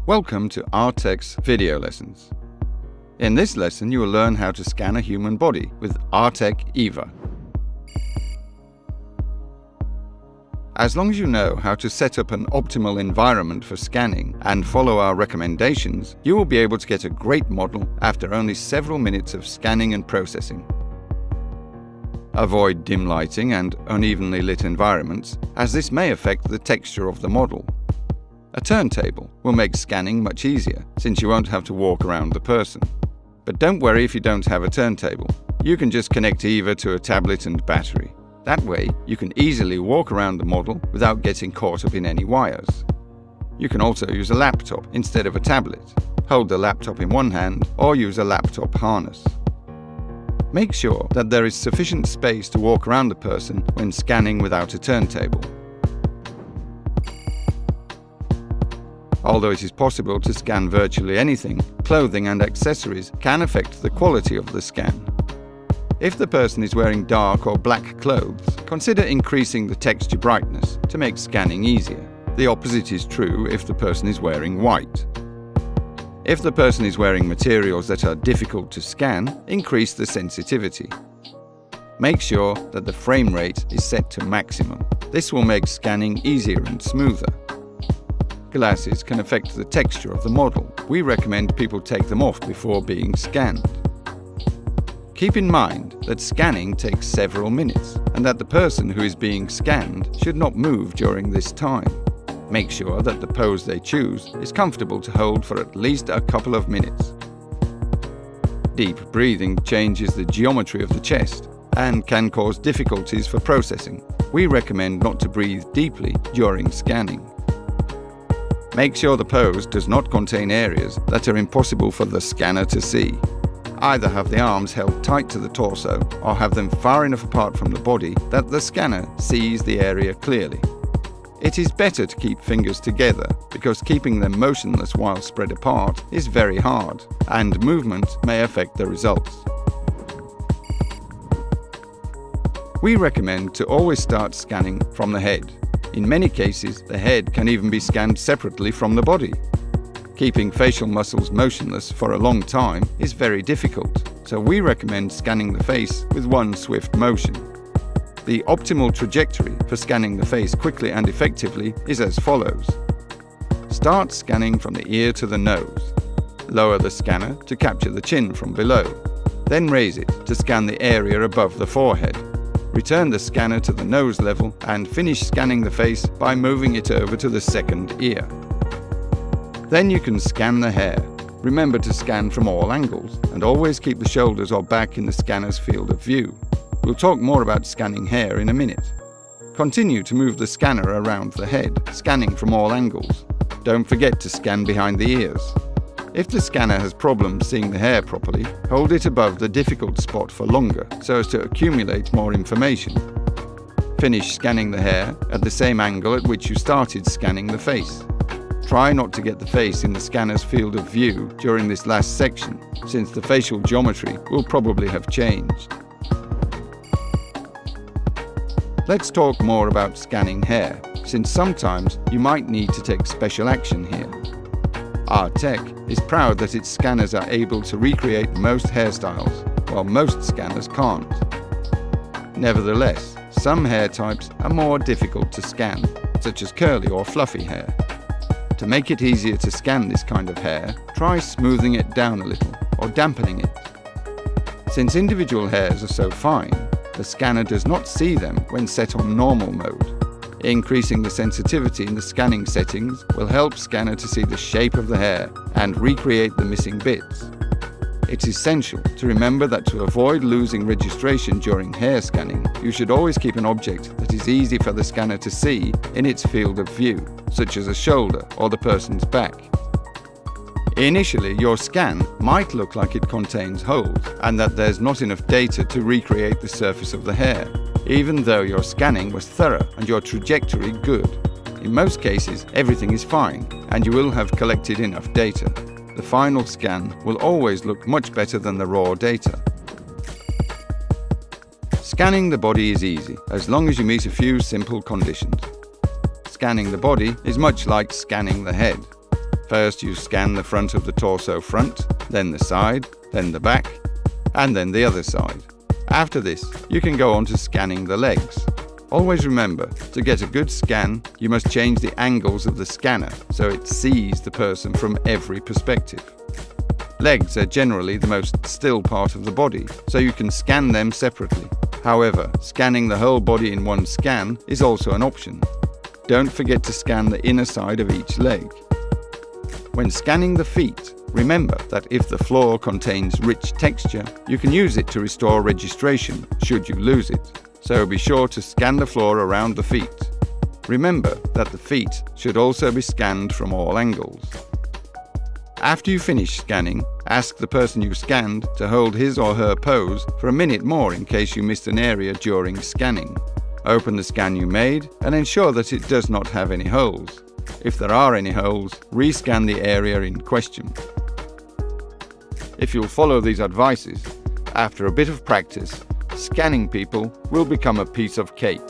Welcome to Artec's video lessons. In this lesson you will learn how to scan a human body with Artec EVA. As long as you know how to set up an optimal environment for scanning and follow our recommendations, you will be able to get a great model after only several minutes of scanning and processing. Avoid dim lighting and unevenly lit environments, as this may affect the texture of the model. A turntable will make scanning much easier, since you won't have to walk around the person. But don't worry if you don't have a turntable. You can just connect EVA to a tablet and battery. That way, you can easily walk around the model without getting caught up in any wires. You can also use a laptop instead of a tablet. Hold the laptop in one hand or use a laptop harness. Make sure that there is sufficient space to walk around the person when scanning without a turntable. Although it is possible to scan virtually anything, clothing and accessories can affect the quality of the scan. If the person is wearing dark or black clothes, consider increasing the texture brightness to make scanning easier. The opposite is true if the person is wearing white. If the person is wearing materials that are difficult to scan, increase the sensitivity. Make sure that the frame rate is set to maximum. This will make scanning easier and smoother. Glasses can affect the texture of the model. We recommend people take them off before being scanned. Keep in mind that scanning takes several minutes and that the person who is being scanned should not move during this time. Make sure that the pose they choose is comfortable to hold for at least a couple of minutes. Deep breathing changes the geometry of the chest and can cause difficulties for processing. We recommend not to breathe deeply during scanning. Make sure the pose does not contain areas that are impossible for the scanner to see. Either have the arms held tight to the torso or have them far enough apart from the body that the scanner sees the area clearly. It is better to keep fingers together because keeping them motionless while spread apart is very hard, and movement may affect the results. We recommend to always start scanning from the head. In many cases, the head can even be scanned separately from the body. Keeping facial muscles motionless for a long time is very difficult, so we recommend scanning the face with one swift motion. The optimal trajectory for scanning the face quickly and effectively is as follows. Start scanning from the ear to the nose. Lower the scanner to capture the chin from below. Then raise it to scan the area above the forehead. Return the scanner to the nose level and finish scanning the face by moving it over to the second ear. Then you can scan the hair. Remember to scan from all angles and always keep the shoulders or back in the scanner's field of view. We'll talk more about scanning hair in a minute. Continue to move the scanner around the head, scanning from all angles. Don't forget to scan behind the ears. If the scanner has problems seeing the hair properly, hold it above the difficult spot for longer so as to accumulate more information. Finish scanning the hair at the same angle at which you started scanning the face. Try not to get the face in the scanner's field of view during this last section, since the facial geometry will probably have changed. Let's talk more about scanning hair, since sometimes you might need to take special action here. Artec is proud that its scanners are able to recreate most hairstyles, while most scanners can't. Nevertheless, some hair types are more difficult to scan, such as curly or fluffy hair. To make it easier to scan this kind of hair, try smoothing it down a little or dampening it. Since individual hairs are so fine, the scanner does not see them when set on normal mode. Increasing the sensitivity in the scanning settings will help scanner to see the shape of the hair and recreate the missing bits. It's essential to remember that to avoid losing registration during hair scanning, you should always keep an object that is easy for the scanner to see in its field of view, such as a shoulder or the person's back. Initially, your scan might look like it contains holes and that there's not enough data to recreate the surface of the hair, even though your scanning was thorough and your trajectory good. In most cases, everything is fine and you will have collected enough data. The final scan will always look much better than the raw data. Scanning the body is easy, as long as you meet a few simple conditions. Scanning the body is much like scanning the head. First you scan the front of the torso front, then the side, then the back, and then the other side. After this, you can go on to scanning the legs. Always remember, to get a good scan, you must change the angles of the scanner so it sees the person from every perspective. Legs are generally the most still part of the body, so you can scan them separately. However, scanning the whole body in one scan is also an option. Don't forget to scan the inner side of each leg. When scanning the feet, remember that if the floor contains rich texture, you can use it to restore registration should you lose it. So be sure to scan the floor around the feet. Remember that the feet should also be scanned from all angles. After you finish scanning, ask the person you scanned to hold his or her pose for a minute more in case you missed an area during scanning. Open the scan you made and ensure that it does not have any holes. If there are any holes, rescan the area in question. If you'll follow these advices, after a bit of practice, scanning people will become a piece of cake.